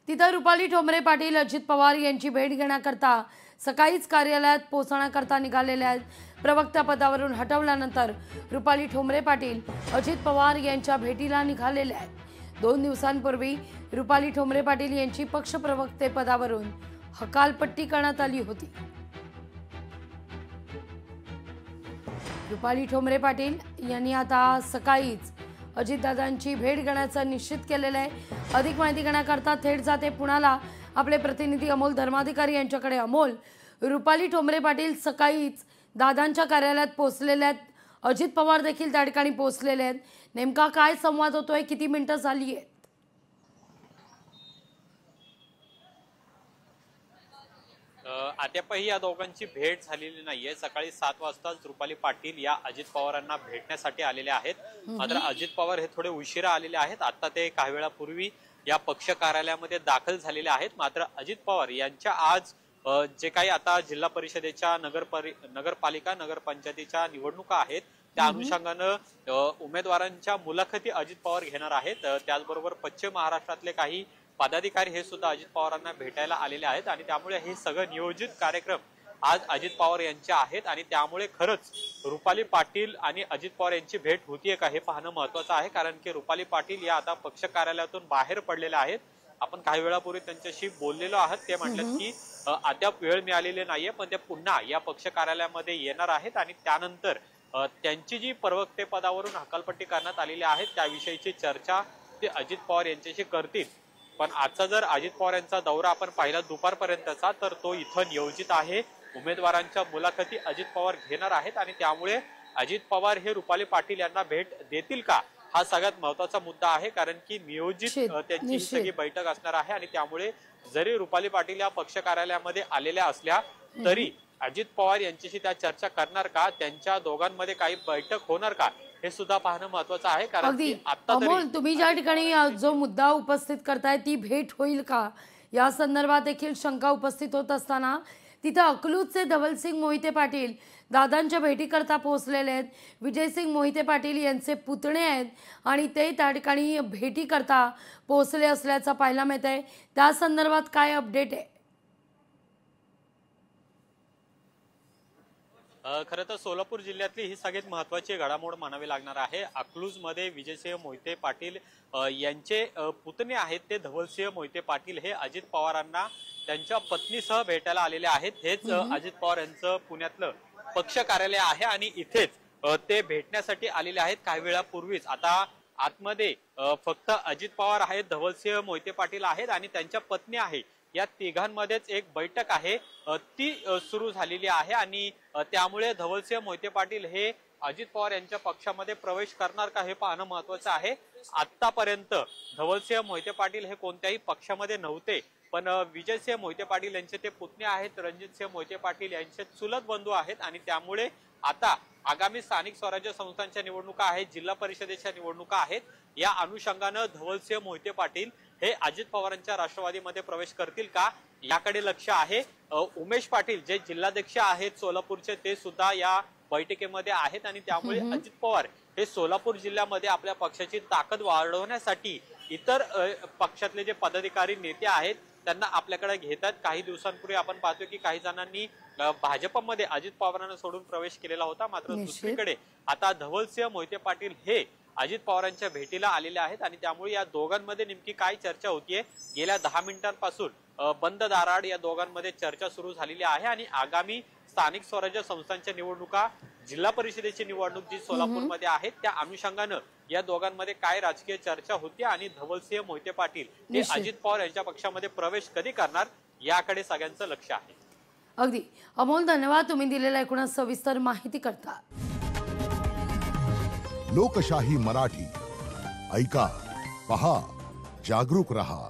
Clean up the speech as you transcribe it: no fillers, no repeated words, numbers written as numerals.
तिथं रुपाली ठोंबरे पाटील अजित पवार यांची भेट घेण्याकरता सकाळीच कार्यालयात पोहोचण्याकरता निघालेल्या आहेत। प्रवक्ता पदावरून हटवल्यानंतर रुपाली ठोंबरे पाटील अजित पवार यांच्या भेटीला निघालेले आहेत। 2 दिवसांपूर्वी रुपाली ठोंबरे पाटील यांची पक्ष प्रवक्ते पदावरून हकालपट्टी करण्यात आली होती। रुपाली ठोंबरे पाटील यांनी आता सकाळीच अजितदादांची भेट घेण्याचं निश्चित केलेलं आहे। अधिक माहिती घेण्याकरता थेट जाते पुण्याला आपले प्रतिनिधी अमोल धर्माधिकारी यांच्याकडे। अमोल, रुपाली ठोंबरे पाटील सकाळीच दादांच्या कार्यालयात पोहोचलेले आहेत, अजित पवार देखील त्या ठिकाणी पोहोचलेले आहेत। नेमका काय संवाद होतोय, किती मिनिटं झाली आहेत? अद्यापही या दोघांची भेट झालेली नाहीये। सकाळी 7 वाजताच रुपाली पाटील या अजित पवारांना भेटण्यासाठी आलेले आहेत। मात्र अजित पवार हे थोडे उशिरा आलेले आहेत। आता ते काही वेळापूर्वी या पक्ष कार्यालयामध्ये दाखल झालेले आहेत। मात्र अजित पवार यांच्या आज जे काही आता जिल्हा परिषदेच्या नगरपालिका नगरपंचायतीच्या निवडणुका आहेत त्या अनुषंगाने उमेदवारांच्या मुलाखती अजित पवार घेणार आहेत। त्याचबरोबर पश्चिम महाराष्ट्रातले काही पदाधिकारी हे सुद्धा अजित पवारांना भेटायला आलेले आहेत आणि त्यामुळे हे सगळं नियोजित कार्यक्रम आज अजित पवार यांचे आहेत आणि त्यामुळे खरंच रुपाली पाटील आणि अजित पवार यांची भेट होतीये का हे पाहणं महत्त्वाचं आहे। कारण की रुपाली पाटील या आता पक्ष कार्यालयातून बाहेर पडलेल्या आहेत। आपण काही वेळापूर्वी त्यांच्याशी बोललेलो आहोत। ते म्हटलं की अद्याप वेळ मिळालेली नाहीये, पण ते पुन्हा या पक्ष कार्यालयामध्ये येणार आहेत आणि त्यानंतर त्यांची जी प्रवक्ते पदावरून हकालपट्टी करण्यात आलेली आहे त्याविषयीची चर्चा ते अजित पवार यांच्याशी करतील। पण आजचा जर अजित पवार यांचा दौरा आपण पाहिला दुपारपर्यंतचा, तर तो इथं नियोजित आहे। उमेदवारांच्या मुलाखती अजित पवार घेणार आहेत आणि त्यामुळे अजित पवार हे रुपाली पाटील यांना भेट देतील का हा सगळ्यात महत्त्वाचा मुद्दा आहे। कारण की नियोजित त्यांची सगळी बैठक असणार आहे आणि त्यामुळे जरी रुपाली पाटील या पक्ष कार्यालयामध्ये आलेल्या असल्या तरी अजित पवार यांच्याशी त्या चर्चा करणार का, त्यांच्या दोघांमध्ये काही बैठक होणार का हे सुद्धा पाहणं महत्त्वाचं आहे। कारण की आता अमोल, तुम्ही ज्या ठिकाणी जो मुद्दा उपस्थित करताय ती भेट होईल का या संदर्भात देखील शंका उपस्थित होत असताना तिथे अकलूजचे धवलसिंग मोहिते पाटील दादांच्या भेटीकरता पोहोचलेले आहेत। विजयसिंग मोहिते पाटील यांचे पुतणे आहेत आणि ते त्या ठिकाणी भेटीकरता पोहोचले असल्याचं पाहायला मिळत आहे। त्या संदर्भात काय अपडेट आहे? खरं तर सोलापूर जिल्ह्यातली ही सगळ्यात महत्त्वाची घडामोड मानावी लागणार आहे। अकलूजमध्ये विजयसिंह मोहिते पाटील यांचे पुतणे आहेत ते धवलसिंह मोहिते पाटील हे अजित पवारांना त्यांच्या पत्नीसह भेटायला आलेले आहेत। हेच अजित पवार यांचं पुण्यातलं पक्ष कार्यालय आहे आणि इथेच ते भेटण्यासाठी आलेले आहेत काही वेळापूर्वीच। आता आतमध्ये फक्त अजित पवार आहेत, धवलसिंह मोहिते पाटील आहेत आणि त्यांच्या पत्नी आहे। या तिघांमध्येच एक बैठक आहे ती सुरू झालेली आहे आणि त्यामुळे धवलसिंह मोहिते पाटील हे अजित पवार यांच्या पक्षामध्ये प्रवेश करणार का हे पाहणं महत्त्वाचं आहे। आतापर्यंत धवलसिंह मोहिते पाटील हे कोणत्याही पक्षामध्ये नव्हते, पण विजयसिंह मोहिते पाटील यांचे ते पुतणे आहेत, रणजितसिंह मोहिते पाटील यांचे चुलत बंधू आहेत आणि त्यामुळे आता आगामी स्थानिक स्वराज्य संस्थांच्या निवडणुका आहेत, जिल्हा परिषदेच्या निवडणुका आहेत। या अनुषंगाने धवलसिंह मोहिते पाटील हे अजित पवारांच्या राष्ट्रवादीमध्ये प्रवेश करतील का याकडे लक्ष आहे। उमेश पाटील जे जिल्हाध्यक्ष आहेत सोलापूरचे ते सुद्धा या बैठकीमध्ये आहेत आणि त्यामुळे अजित पवार हे सोलापूर जिल्ह्यामध्ये आपल्या पक्षाची ताकद वाढवण्यासाठी इतर पक्षातले जे पदाधिकारी नेते आहेत त्यांना आपल्याकडे घेतात। काही दिवसांपूर्वी आपण पाहतोय की काही जणांनी भाजपमध्ये अजित पवारांना सोडून प्रवेश केलेला होता। मात्र दुसरीकडे आता धवलसिंह मोहिते पाटील हे अजित पवारांच्या भेटीला आलेले आहेत आणि त्यामुळे या दोघांमध्ये नेमकी काय चर्चा होतीये गेल्या 10 मिनिटांपासून बंद दाराआड या दोघांमध्ये चर्चा सुरू झालेली आहे आणि आगामी स्थानिक स्वराज्य संस्थांच्या निवडणुका, जिल्हा परिषदेची निवडणूक जी सोलापूरमध्ये आहेत त्या अनुषंगाने या दोघांमध्ये काय राजकीय चर्चा होती आणि धवलसिंह मोहिते पाटील हे अजित पवार यांच्या पक्षामध्ये प्रवेश कधी करणार याकडे सगळ्यांचं लक्ष आहे। अगदी अमोल, धन्यवाद तुम्ही दिलेल्या एकूण सविस्तर माहिती करता। लोकशाही मराठी ऐका, पहा, जागरूक रहा।